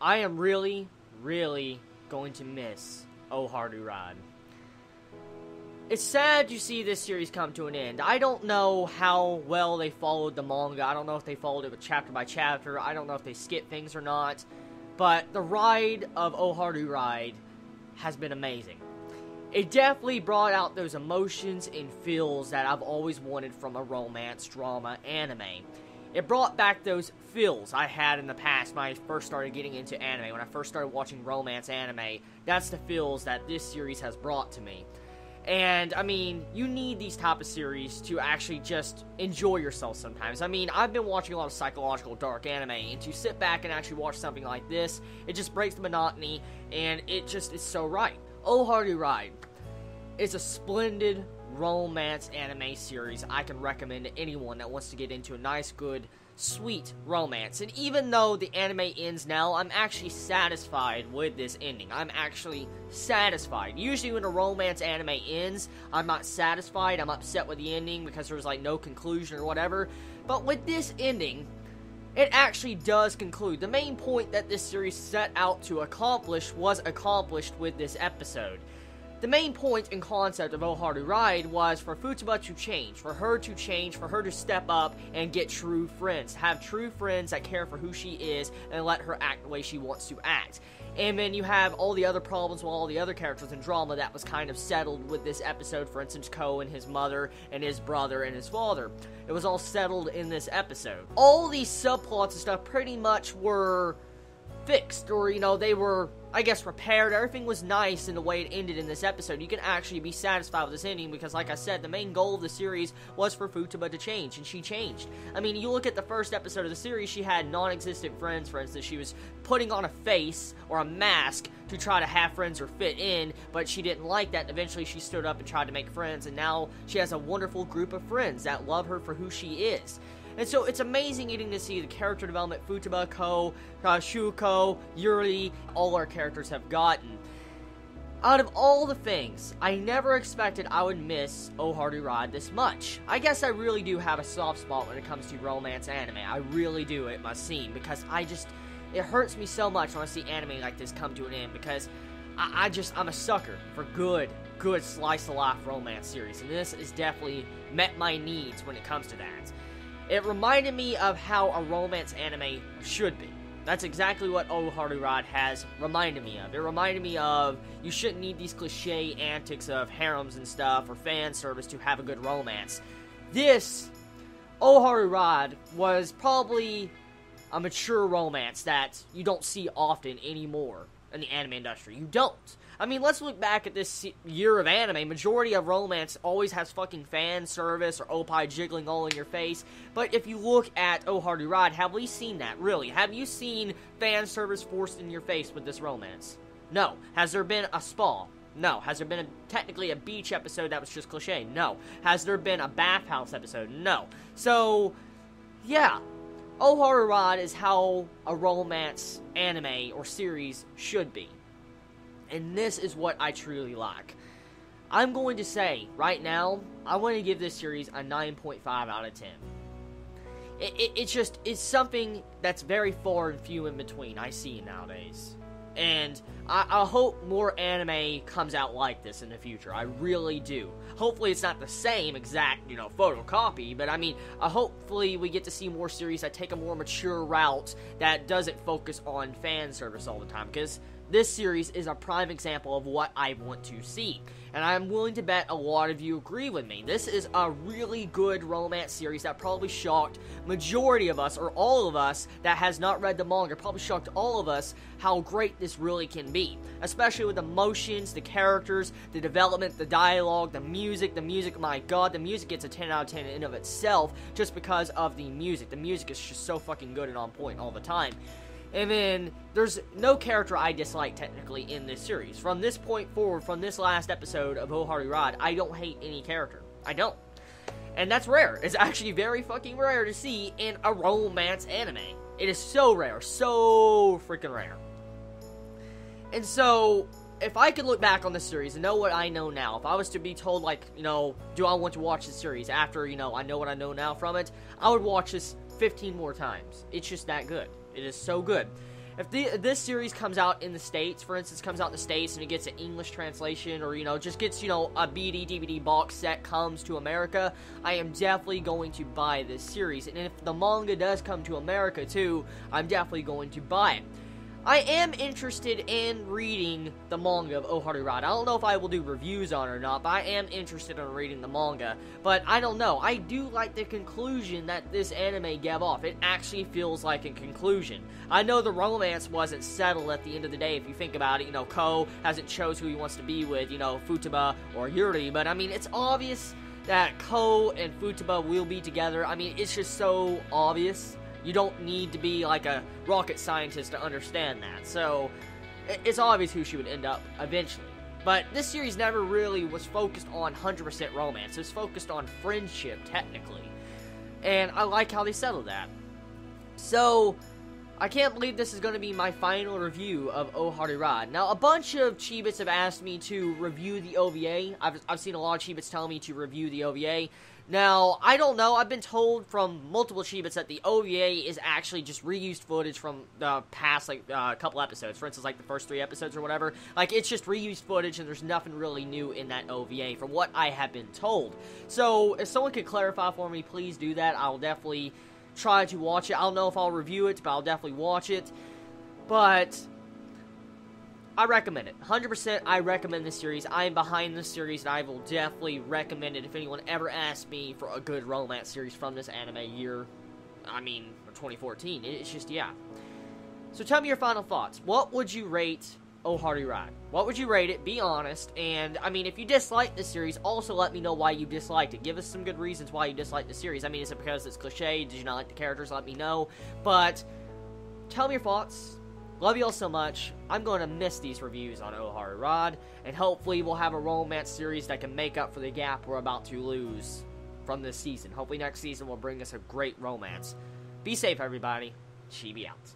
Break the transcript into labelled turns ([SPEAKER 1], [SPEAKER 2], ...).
[SPEAKER 1] I am really, really going to miss Oh Haru Ride. It's sad to see this series come to an end. I don't know how well they followed the manga. I don't know if they followed it chapter by chapter. I don't know if they skipped things or not. But the ride of Oh Haru Ride has been amazing. It definitely brought out those emotions and feels that I've always wanted from a romance drama anime. It brought back those feels I had in the past when I first started getting into anime. When I first started watching romance anime, that's the feels that this series has brought to me. And, I mean, you need these type of series to actually just enjoy yourself sometimes. I mean, I've been watching a lot of psychological dark anime, and to sit back and actually watch something like this, it just breaks the monotony, and it just is so right. Oh Haru Ride is a splendid romance anime series I can recommend to anyone that wants to get into a nice, good, sweet romance. And even though the anime ends now, I'm actually satisfied with this ending. I'm actually satisfied. Usually when a romance anime ends, I'm not satisfied. I'm upset with the ending because there was like no conclusion or whatever. But with this ending, it actually does conclude. The main point that this series set out to accomplish was accomplished with this episode. The main point and concept of Oh Haru Ride was for Futaba to change, for her to step up and get true friends, have true friends that care for who she is and let her act the way she wants to act. And then you have all the other problems with all the other characters and drama that was kind of settled with this episode. For instance, Ko and his mother and his brother and his father. It was all settled in this episode. All these subplots and stuff pretty much were fixed, or, they were, I guess, repaired. Everything was nice in the way it ended in this episode. You can actually be satisfied with this ending because, like I said, the main goal of the series was for Futaba to change, and she changed. I mean, you look at the first episode of the series, she had non-existent friends. For instance, she was putting on a face or a mask to try to have friends or fit in, but she didn't like that, and eventually she stood up and tried to make friends, and now she has a wonderful group of friends that love her for who she is. And so it's amazing getting to see the character development Futaba, Ko, Shuko, Yuri, all our characters have gotten. Out of all the things, I never expected I would miss Oh Haru Ride this much. I guess I really do have a soft spot when it comes to romance anime. I really do, it must seem, because it hurts me so much when I see anime like this come to an end, because I'm a sucker for good slice-of-life romance series, and this has definitely met my needs when it comes to that. It reminded me of how a romance anime should be. That's exactly what Oh Haru Ride has reminded me of. It reminded me of, you shouldn't need these cliche antics of harems and stuff, or fan service to have a good romance. This, Oh Haru Ride, was probably a mature romance that you don't see often anymore in the anime industry. You don't. I mean, let's look back at this year of anime. Majority of romance always has fucking fan service or oppai jiggling all in your face. But if you look at Oh Haru Ride, have we seen that, really? Have you seen fan service forced in your face with this romance? No. Has there been a spa? No. Has there been technically a beach episode that was just cliche? No. Has there been a bathhouse episode? No. So, yeah. Oh Haru Ride is how a romance anime or series should be. And this is what I truly like. I'm going to say, right now, I want to give this series a 9.5 out of 10. It's something that's very far and few in between I see nowadays. And I hope more anime comes out like this in the future. I really do. Hopefully it's not the same exact, photocopy, but I mean, hopefully we get to see more series that take a more mature route that doesn't focus on fan service all the time, because this series is a prime example of what I want to see. And I'm willing to bet a lot of you agree with me. This is a really good romance series that probably shocked majority of us, or all of us that has not read the manga, probably shocked all of us how great this really can be. Especially with the emotions, the characters, the development, the dialogue, the music, my god, the music gets a 10 out of 10 in of itself just because of the music. The music is just so fucking good and on point all the time. And then, there's no character I dislike, technically, in this series. From this point forward, from this last episode of Oh Haru Ride, I don't hate any character. I don't. And that's rare. It's actually very fucking rare to see in a romance anime. It is so rare. So freaking rare. And so, if I could look back on this series and know what I know now, if I was to be told, do I want to watch this series after, I know what I know now from it, I would watch this 15 more times. It's just that good. It is so good. if this series comes out in the States, for instance, comes out in the States and it gets an English translation, or, just gets, a BD, DVD box set comes to America, I am definitely going to buy this series. And if the manga does come to America, too, I'm definitely going to buy it. I am interested in reading the manga of Oh Haru Ride. I don't know if I will do reviews on it or not, but I am interested in reading the manga. But I don't know. I do like the conclusion that this anime gave off. It actually feels like a conclusion. I know the romance wasn't settled at the end of the day. If you think about it, Ko hasn't chose who he wants to be with, Futaba or Yuri. But, I mean, it's obvious that Ko and Futaba will be together. I mean, it's just so obvious. You don't need to be like a rocket scientist to understand that. So, it's obvious who she would end up eventually. But this series never really was focused on 100% romance. It was focused on friendship, technically. And I like how they settled that. So, I can't believe this is going to be my final review of Oh Haru Ride. Now, a bunch of Chibits have asked me to review the OVA. I've seen a lot of Chibits telling me to review the OVA. Now, I don't know. I've been told from multiple Chibits that the OVA is actually just reused footage from the past, couple episodes. For instance, the first 3 episodes or whatever. It's just reused footage, and there's nothing really new in that OVA, from what I have been told. So, if someone could clarify for me, please do that. I'll definitely try to watch it. I don't know if I'll review it, but I'll definitely watch it. But I recommend it. 100% I recommend this series. I am behind this series, and I will definitely recommend it if anyone ever asks me for a good romance series from this anime year. I mean, 2014. It's just, yeah. So tell me your final thoughts. What would you rate Oh Haru Ride? What would you rate it? Be honest. And, I mean, if you dislike this series, also let me know why you disliked it. Give us some good reasons why you disliked the series. I mean, is it because it's cliche? Did you not like the characters? Let me know. But tell me your thoughts. Love you all so much. I'm going to miss these reviews on Oh Haru Ride, and hopefully we'll have a romance series that can make up for the gap we're about to lose from this season. Hopefully next season will bring us a great romance. Be safe, everybody. Chibi out.